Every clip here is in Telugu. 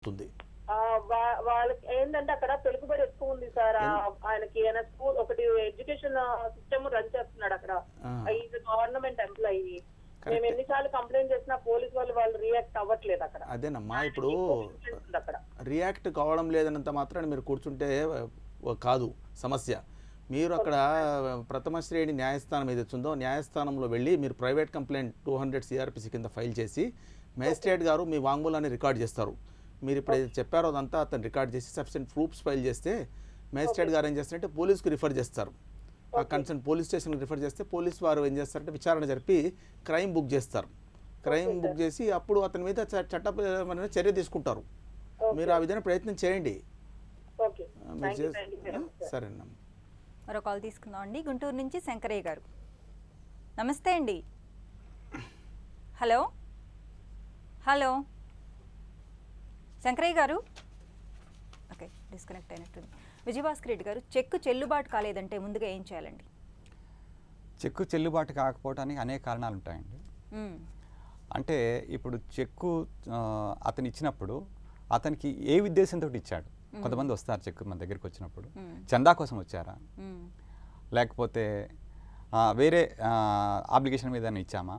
అవుతుంది. వాళ్ళకి ఏంటంటే అక్కడ పెరుగుబడి ఎక్కువ ఉంది సార్. ఆయనకి ఏమైనా స్కూల్ ఒకటి ఎడ్యుకేషన్ సిస్టమ్ రన్ చేస్తున్నాడు అక్కడ. Is government employee. మేము ఎన్నిసార్లు కంప్లైంట్ చేసినా పోలీస్ వాళ్ళు రియాక్ట్ అవ్వట్లేదు అక్కడ. అదేనమ్మా, ఇప్పుడు రియాక్ట్ కావడం లేదన్నంత మాత్రాన్ని మీరు కూర్చుంటే కాదు సమస్య. మీరు అక్కడ ప్రథమ శ్రేణి న్యాయస్థానం ఏదైతే ఉందో న్యాయస్థానంలో వెళ్ళి మీరు ప్రైవేట్ కంప్లైంట్ 200 CRPC కింద ఫైల్ చేసి మేజిస్ట్రేట్ గారు మీ వాంగ్మూలాన్ని రికార్డ్ చేస్తారు. మీరు ఇప్పుడు ఏదైతే చెప్పారో అదంతా అతను రికార్డ్ చేసి సఫిషియెంట్ ప్రూఫ్స్ ఫైల్ చేస్తే మేజిస్ట్రేట్ గారు ఏం చేస్తారంటే పోలీస్కి రిఫర్ చేస్తారు. ఆ కన్సర్న్ పోలీస్ స్టేషన్కి రిఫర్ చేస్తే పోలీస్ వారు ఏం చేస్తారంటే విచారణ జరిపి క్రైమ్ బుక్ చేస్తారు. క్రైమ్ బుక్ చేసి అప్పుడు అతని మీద చట్టపరమైన చర్య తీసుకుంటారు. మీరు ఆ విధంగా ప్రయత్నం చేయండి. సరేనమ్మా. మరో కాల్ తీసుకుందాం అండి. గుంటూరు నుంచి శంకరయ్య గారు. నమస్తే అండి. హలో హలో శంకరయ్య గారు. ఓకే, డిస్కనెక్ట్ అయినట్టుంది. విజయభాస్కర్ రెడ్డి గారు, చెక్కు చెల్లుబాటు కాలేదంటే ముందుగా ఏం చేయాలండి? చెక్కు చెల్లుబాటు కాకపోవడానికి అనేక కారణాలు ఉంటాయండి. అంటే ఇప్పుడు చెక్కు అతను ఇచ్చినప్పుడు అతనికి ఏ ఉద్దేశంతో ఇచ్చాడు? కొంతమంది వస్తారు చెక్కు మన దగ్గరికి వచ్చినప్పుడు చందా కోసం వచ్చారా, లేకపోతే వేరే అప్లికేషన్ మీద ఇచ్చామా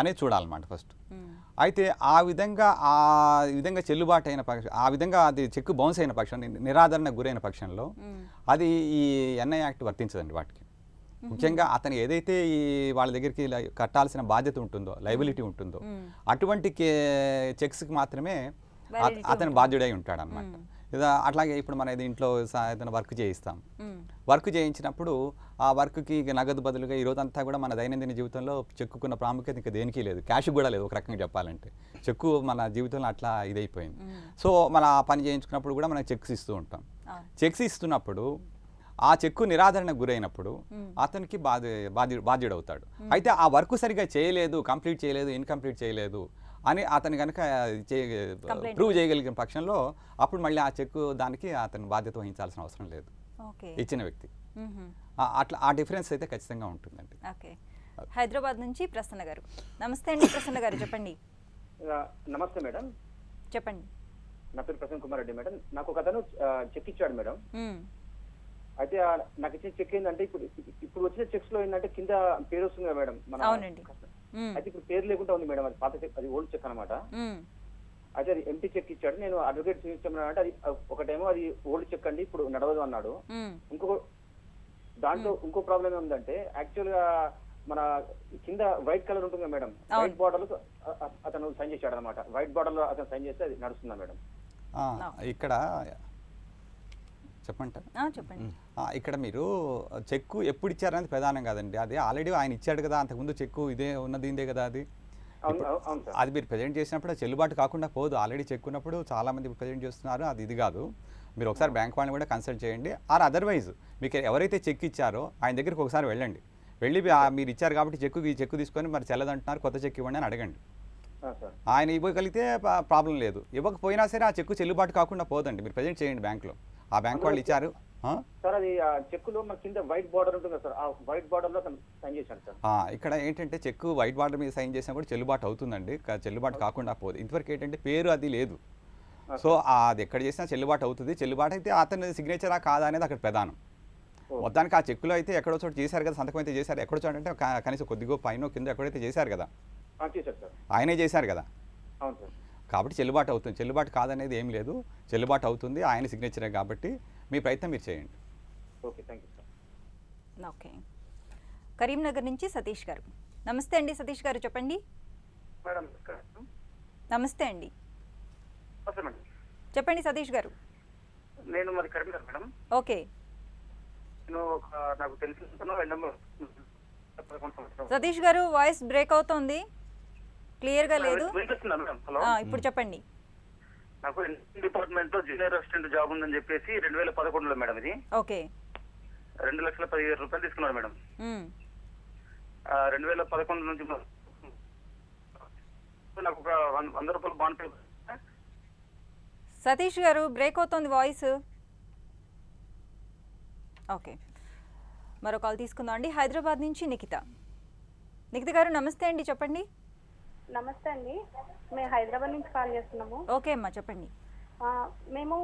అనేది చూడాలన్నమాట ఫస్ట్. అయితే ఆ విధంగా చెల్లుబాటు అయిన పక్షం, ఆ విధంగా అది చెక్కు బౌన్స్ అయిన పక్షం, నిరాదరణకు గురైన పక్షంలో అది ఈ NI యాక్ట్ వర్తించదండి వాటికి. ముఖ్యంగా అతను ఏదైతే ఈ వాళ్ళ దగ్గరికి కట్టాల్సిన బాధ్యత ఉంటుందో, లయబిలిటీ ఉంటుందో, అటువంటి చెక్స్కి మాత్రమే అతను బాధ్యుడై ఉంటాడు అన్నమాట. అట్లాగే ఇప్పుడు మన ఇంట్లో ఏదైనా వర్క్ చేయిస్తాం. వర్క్ చేయించినప్పుడు ఆ వర్క్కి నగదు బదులుగా ఈ రోజంతా కూడా మన దైనందిన జీవితంలో చెక్కుకున్న ప్రాముఖ్యత ఇంకా దేనికి లేదు, క్యాష్ కూడా లేదు ఒక రకంగా చెప్పాలంటే. చెక్కు మన జీవితంలో అట్లా ఇదైపోయింది. సో మన ఆ పని చేయించుకున్నప్పుడు కూడా మనం చెక్స్ ఇస్తూ ఉంటాం. చెక్స్ ఇస్తున్నప్పుడు ఆ చెక్కు నిరాదరణకు గురైనప్పుడు అతనికి బాధ్యుడవుతాడు. అయితే ఆ వర్క్ సరిగా చేయలేదు, కంప్లీట్ చేయలేదు, ఇన్కంప్లీట్ చేయలేదు అని అతను కనుక ప్రూవ్ చేయగలిగిన పక్షంలో అప్పుడు మళ్ళీ ఆ చెక్కు దానికి అతను బాధ్యత వహించాల్సిన అవసరం లేదు ఇచ్చిన వ్యక్తి. అట్లా ఆ డిఫరెన్స్ అయితే ఖచ్చితంగా ఉంటుందండి. హైదరాబాద్ నుంచి ప్రసన్న గారు. నమస్తే అండి ప్రసన్న గారు, చెప్పండి. నమస్తే మేడం. చెప్పండి. నా పేరు ప్రసన్న కుమార్ రెడ్డి మేడం. నాకు ఒక అతను చెక్ ఇచ్చాడు మేడం. అయితే నాకు ఇచ్చిన చెక్ ఏంటంటే ఇప్పుడు వచ్చిన చెక్స్ లో ఏంటంటే కింద పేరు వస్తుంది కదా మేడం మన. అయితే ఇప్పుడు పేరు లేకుండా ఉంది మేడం. అది పాత చెక్, అది ఓల్డ్ చెక్ అనమాట. అయితే అది ఎంటీ చెక్ ఇచ్చాడు. నేను అడ్వకేట్ చూపించాను అంటే అది ఒకటేమో అది ఓల్డ్ చెక్ అండి, ఇప్పుడు నడవదు అన్నాడు. దాంట్లో ఇంకో ప్రాబ్లం ఏముందంటే యాక్చువల్ గా మన కింద వైట్ కలర్ ఉంటుంది కదా మేడం, వైట్ బార్డర్ లో అతను సైన్ చేశాడు అనమాట. వైట్ బార్డర్ లో అతను సైన్ చేస్తే అది నడుస్తుందా మేడం? ఇక్కడ చెప్పండి. ఇక్కడ మీరు చెక్కు ఎప్పుడు ఇచ్చారనేది ప్రధానం కాదండి. అది ఆల్రెడీ ఆయన ఇచ్చాడు కదా, అంతకుముందు చెక్కు ఇదే ఉన్నది కదా. అది మీరు ప్రజెంట్ చేసినప్పుడు చెల్లుబాటు కాకుండా పోదు. ఆల్రెడీ చెక్ ఉన్నప్పుడు చాలా మంది ప్రజెంట్ చేస్తున్నారు. అది ఇది కాదు. మీరు ఒకసారి బ్యాంక్ వాళ్ళని కూడా కన్సల్ట్ చేయండి. ఆర్ అదర్వైజ్ మీకు ఎవరైతే చెక్ ఇచ్చారో ఆయన దగ్గరికి ఒకసారి వెళ్ళండి. వెళ్ళి మీరు ఇచ్చారు కాబట్టి చెక్కు తీసుకొని మరి చెల్లదంటున్నారు, కొత్త చెక్ ఇవ్వండి అని అడగండి. ఆయన ఇవ్వగలిగితే ప్రాబ్లం లేదు. ఇవ్వకపోయినా సరే ఆ చెక్కు చెల్లుబాటు కాకుండా పోదండి. మీరు ప్రజెంట్ చేయండి బ్యాంక్లో. ఆ బ్యాంక్ వాళ్ళు ఇచ్చారు సార్. అది చెక్కులో మన కింద వైట్ బార్డర్ ఉంటుంది సార్, ఆ వైట్ బార్డర్ లో సైన్ చేశాను సార్. ఇక్కడ ఏంటంటే చెక్కు వైట్ బార్డర్ మీద సైన్ చేసినా కూడా చెల్లుబాటు అవుతుందండి, చెల్లుబాటు కాకుండా పోదు. ఇంతవరకు ఏంటంటే పేరు అది లేదు. సో అది ఎక్కడ చేసినా చెల్లుబాటు అవుతుంది. చెల్లుబాటు అయితే అతని సిగ్నేచరా కాదా అనేది అక్కడ ప్రధానం. మొత్తానికి ఆ చెక్కులో అయితే ఎక్కడో చోటు చేశారు కదా, సంతకం అయితే చేశారు. ఎక్కడో చోటు అంటే కనీసం కొద్దిగో పైన కింద ఎక్కడైతే చేశారు కదా, ఆయనే చేశారు కదా. కాబట్టి చెల్లుబాటు అవుతుంది. చెల్లుబాటు కాదనేది ఏం లేదు, చెల్లుబాటు అవుతుంది. ఆయన సిగ్నేచరే కాబట్టి మీ ప్రయత్నం మీరు చేయండి. ఓకే. కరీంనగర్ నుంచి సతీష్ గారు. నమస్తే అండి సతీష్ గారు, చెప్పండి. నమస్తే అండి, చెప్పండి సతీష్ గారు. నేను మరి కరీంనగర్ మేడం. ఓకే. నాకు తెలిసిన సతీష్ గారు వాయిస్ బ్రేక్ అవుతోంది, క్లియర్గా లేదు. ఇప్పుడు చెప్పండి. నాకు డిపార్ట్మెంట్ లో జూనియర్ అసిస్టెంట్ జాబ్ ఉందని చెప్పేసి 2011లో మేడం ఇది. ఓకే. 2,15,000 తీసుకున్నారు మేడం. 2011 నుంచి నాకు ఒక 100 రూపాయలు బాండ్ పే. సతీష్ గారు బ్రేక్ అవుతోంది వాయిస్. ఓకే, మరో కాల్ తీసుకుందాం అండి. హైదరాబాద్ నుంచి నిఖిత. నిఖిత గారు నమస్తే అండి, చెప్పండి. నమస్తే అండి, మేము హైదరాబాద్ నుంచి కాల్ చేస్తున్నాము. ఓకే అమ్మా, చెప్పండి. మేము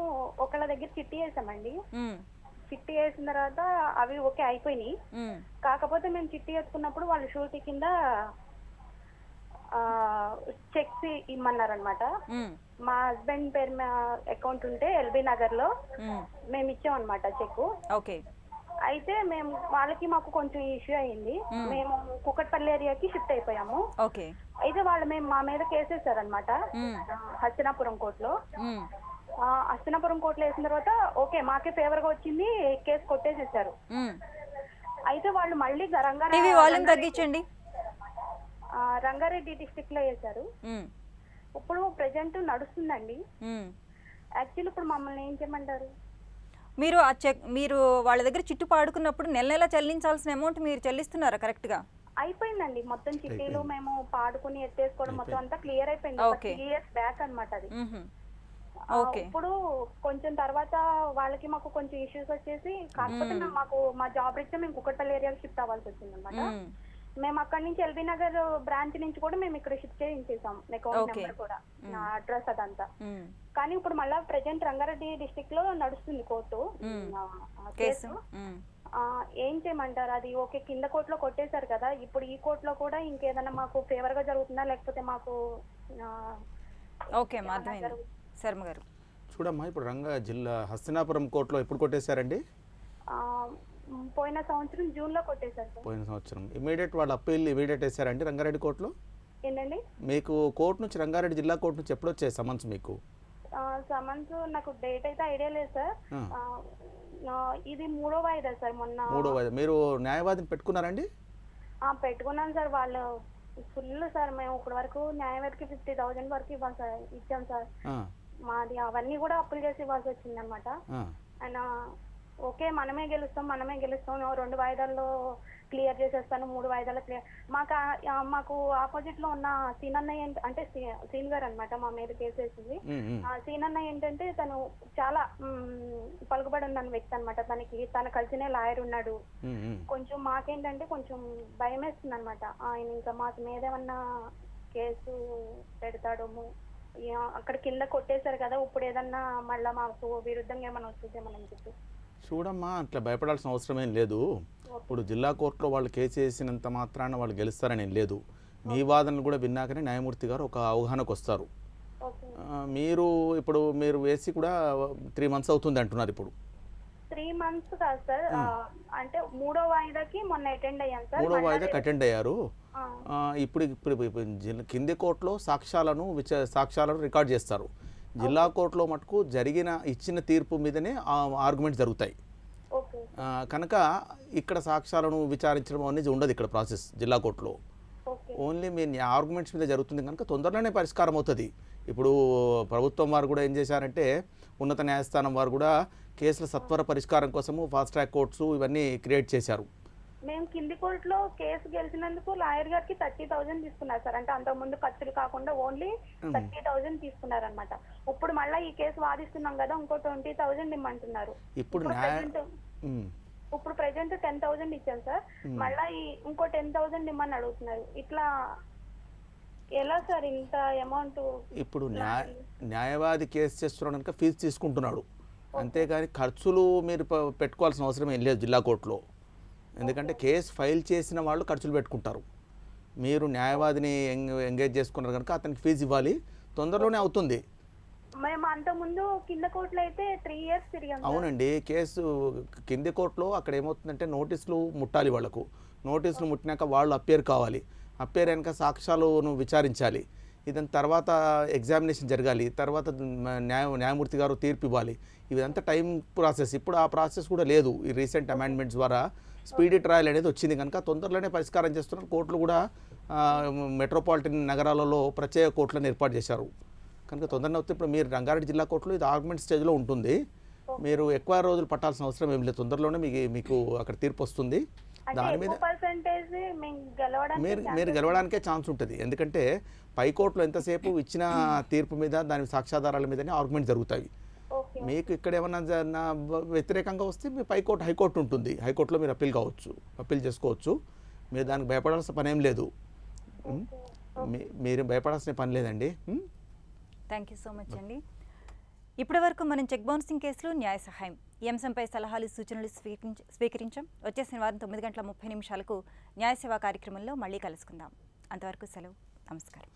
ఒకళ్ళ దగ్గర చిట్టి వేసామండి. చిట్టి వేసిన తర్వాత అవి ఓకే అయిపోయినాయి. కాకపోతే మేము చిట్టి వేసుకున్నప్పుడు వాళ్ళు షూరిటీ కింద చెక్స్ ఇమ్మన్నారనమాట. మా హస్బెండ్ పేరు అకౌంట్ ఉంటే ఎల్బీ నగర్ లో మేము ఇచ్చామన్నమాట చెక్. ఓకే. అయితే మేము వాళ్ళకి మాకు కొంచెం ఇష్యూ అయ్యింది. మేము కుకట్పల్లి ఏరియాకి షిఫ్ట్ అయిపోయాము. ఓకే. అయితే వాళ్ళు మా మీద కేసు వేసారనమాట హస్తినాపురం కోర్టులో. హస్తినాపురం కోర్టులో వేసిన తర్వాత ఓకే మాకే ఫేవర్ గా వచ్చింది, కేసు కొట్టేసేసారు. అయితే వాళ్ళు మళ్ళీ రంగారెడ్డి డిస్ట్రిక్ట్ లో వేశారు. ఇప్పుడు ప్రెజెంట్ నడుస్తుందండి. యాక్చువల్లీ ఇప్పుడు మమ్మల్ని ఏం చేయమంటారు? మీరు ఆ చెక్ మీరు వాళ్ళ దగ్గర చిట్టు పాడుకున్నప్పుడు నెల నెల చెల్లించాల్సిన అమౌంట్ మీరు చెల్లిస్తున్నారా కరెక్ట్ గా? అయిపోయిందండి మొత్తం చిట్టీలు మేము పాడుకుని ఎత్తేసుకోవడం మొత్తం అంతా క్లియర్ అయిపోయింది. 3 years బ్యాక్ అన్నమాట అది. ఇప్పుడు కొంచెం తర్వాత వాళ్ళకి మాకు కొంచెం ఇష్యూస్ వచ్చేసి, కాకపోతే మాకు మా జాబ్ రీత్యా మేము కుకట్పల్లి ఏరియాకి షిఫ్ట్ అవ్వాల్సి వచ్చింది అనమాట. మేము అక్కడి నుంచి ఎల్బీ నగర్ బ్రాంచ్ నుంచి కూడా మేము ఇక్కడ షిఫ్ట్ చేయించేసాం అకౌంట్ నెంబర్ కూడా, నా అడ్రస్ అదంతా. కానీ ఇప్పుడు మళ్ళీ ప్రెజెంట్ రంగారెడ్డి డిస్ట్రిక్ట్ లో నడుస్తుంది కోర్టు కేసు. ఏం చేయమంటారు? అది ఓకే కింద కోర్టులో కొట్టేశారు కదా, ఇప్పుడు ఈ కోర్టులో కూడా ఇంకేదైనా మాకు ఫేవర్ గా జరుగుతుందా లేకపోతే మాకు ఓకే అర్థమైంది శర్మ గారు. చూడమ్మా, ఇప్పుడు జిల్లా హస్తినాపురం కోర్టులో ఎప్పుడు కొట్టేశారండి? పోయిన సంవత్సరం జూన్ లో కొట్టేశారు సార్. పోయిన సంవత్సరం ఇమీడియట్ వాళ్ళు అప్పీల్ ఇమీడియట్ వేసారండి రంగారెడ్డి కోర్టులో? ఏంటండి? మీకు కోర్టు నుంచి రంగారెడ్డి జిల్లా కోర్టు నుంచి ఎప్పుడు వచ్చాయి సమన్స్? మీకు సమన్స్ నాకు డేట్ అయితే ఐడియా లేదు సార్. ఇది 3వ వాయిదా సార్, మొన్న 3వ వాయిదా. మీరు న్యాయవాదిని పెట్టుకున్నారండి? పెట్టుకున్నాను సార్. వాళ్ళు ఫుల్ సార్, మేము ఇప్పటి వరకు న్యాయవాదికి 50,000 వరకు ఇవ్వాలి సార్, ఇచ్చాం సార్. మాది అవన్నీ కూడా అప్పులు చేసి ఇవ్వాల్సి వచ్చింది అనమాట. ఆయన ఓకే మనమే గెలుస్తాం 2 వాయిదాల్లో క్లియర్ చేసేస్తాను, 3 వాయిదాల్లో క్లియర్. మాకు ఆపోజిట్ లో ఉన్న సీనన్నయ్య అంటే సీన్ గారు అనమాట మా మీద కేసు వేసింది. సీనన్నయ్య ఏంటంటే తను చాలా పలుకుబడి ఉన్న వ్యక్తి అనమాట. తను కలిసిన లాయర్ ఉన్నాడు. కొంచెం మాకేంటంటే కొంచెం భయం వేస్తుంది అనమాట, ఆయన ఇంకా మాకు మీద ఏమన్నా కేసు పెడతాడేమో, అక్కడ కింద కొట్టేశారు కదా, ఇప్పుడు ఏదన్నా మళ్ళీ మాకు విరుద్ధంగా ఏమైనా వస్తుందేమని చెప్పి. చూడమ్మా, అట్లా భయపడాల్సిన అవసరం ఏం లేదు. ఇప్పుడు జిల్లా కోర్టులో వాళ్ళు కేసు వేసినంత మాత్రాన వాళ్ళు గెలుస్తారని ఏం లేదు. మీ వాదనలు కూడా విన్నాకనే న్యాయమూర్తి గారు ఒక అవగాహనకు వస్తారు. మీరు వేసి కూడా 3 months అవుతుంది అంటున్నారు. ఇప్పుడు 3 months కాదు సార్, అంటే 3వ వాయిదాకి మొన్న అటెండ్ అయ్యాను సార్. 3వ వాయిదాకి అటెండ్ అయ్యారు. ఇప్పుడు కింది కోర్టులో సాక్ష్యాలను రికార్డ్ చేస్తారు. జిల్లా కోర్టులో మటుకు ఇచ్చిన తీర్పు మీదనే ఆర్గ్యుమెంట్ జరుగుతాయి కనుక ఇక్కడ సాక్ష్యాలను విచారించడం అనేది ఉండదు. ఇక్కడ ప్రాసెస్ జిల్లా కోర్టులో ఓన్లీ మీ ఆర్గ్యుమెంట్స్ మీద జరుగుతుంది కనుక తొందరలోనే పరిష్కారం అవుతుంది. ఇప్పుడు ప్రభుత్వం వారు కూడా ఏం చేశారంటే, ఉన్నత న్యాయస్థానం వారు కూడా కేసుల సత్వర పరిష్కారం కోసము ఫాస్ట్ ట్రాక్ కోర్ట్స్ ఇవన్నీ క్రియేట్ చేశారు. మేము కింది కోర్టులో కేసు గెలిచినందుకు లాయర్ గారికి 30,000 తీసుకున్నారు సార్. అంటే అంతకుముందు ఖర్చులు కాకుండా ఓన్లీ 30,000 తీసుకున్నారనమాట. ఇప్పుడు మళ్ళీ ఈ కేసు వాదిస్తున్నాం కదా, ఇంకో 20,000 ఇమ్మంటున్నారు. ఇప్పుడు ప్రెజెంట్ 10,000 ఇచ్చాను సార్, మళ్ళీ ఇంకో 10,000 ఇమ్మని అడుగుతున్నారు. ఇట్లా ఎలా సార్ ఇంత అమౌంట్? ఇప్పుడు న్యాయవాది కేసు చేస్తున్నాడు కనుక ఫీజు తీసుకుంటున్నాడు, అంతేగాని ఖర్చులు మీరు పెట్టుకోవాల్సిన అవసరం ఏం లేదు జిల్లా కోర్టులో. ఎందుకంటే కేసు ఫైల్ చేసిన వాళ్ళు ఖర్చులు పెట్టుకుంటారు. మీరు న్యాయవాదిని ఎంగేజ్ చేసుకున్నారు కనుక అతనికి ఫీజు ఇవ్వాలి, తొందరలోనే అవుతుంది. మేము అంతకుముందు కింద కోర్టులో అయితే 3 years తిరిగాం. అవునండి, కేసు కింది కోర్టులో అక్కడ ఏమవుతుందంటే నోటీసులు ముట్టాలి. వాళ్ళకు నోటీసులు ముట్టినాక వాళ్ళు అప్పేర్ కావాలి, అప్పేర్ వెనక సాక్ష్యాలను విచారించాలి, ఇదంతా తర్వాత ఎగ్జామినేషన్ జరగాలి, తర్వాత న్యాయమూర్తి గారు తీర్పు ఇవ్వాలి. ఇదంతా టైం ప్రాసెస్. ఇప్పుడు ఆ ప్రాసెస్ కూడా లేదు. ఈ రీసెంట్ అమెండ్మెంట్స్ ద్వారా స్పీడీ ట్రయల్ అనేది వచ్చింది కనుక తొందరలోనే పరిష్కారం చేస్తున్నారు. కోర్టులు కూడా మెట్రోపాలిటన్ నగరాలలో ప్రత్యేక కోర్టులను ఏర్పాటు చేశారు కనుక తొందరగా వస్తే ఇప్పుడు మీరు రంగారెడ్డి జిల్లా కోర్టులో ఇది ఆర్గ్యుమెంట్ స్టేజ్లో ఉంటుంది. మీరు ఎక్కువ రోజులు పట్టాల్సిన అవసరం ఏం లేదు, తొందరలోనే మీకు అక్కడ తీర్పు వస్తుంది. దాని మీద మీరు గెలవడానికే ఛాన్స్ ఉంటుంది. ఎందుకంటే పైకోర్టులో ఎంతసేపు ఇచ్చిన తీర్పు మీద దాని సాక్ష్యాధారాల మీదనే ఆర్గ్యుమెంట్ జరుగుతాయి. మీకు ఇక్కడ ఏమన్నా వ్యతిరేకంగా వస్తే మీ పైకోర్టు హైకోర్టు ఉంటుంది, హైకోర్టులో మీరు అప్పీల్ చేసుకోవచ్చు. మీరు దానికి భయపడాల్సిన పని ఏం లేదు, మీరు భయపడాల్సిన పని లేదండి. థ్యాంక్ యూ సో మచ్ అండి. ఇప్పటి వరకు మనం చెక్ బౌన్సింగ్ కేసులు న్యాయ సహాయం ఈ అంశంపై సలహాలు సూచనలు స్వీకరించాం. వచ్చే శనివారం 9:30 న్యాయ సేవా కార్యక్రమంలో మళ్ళీ కలుసుకుందాం. అంతవరకు సెలవు. నమస్కారం.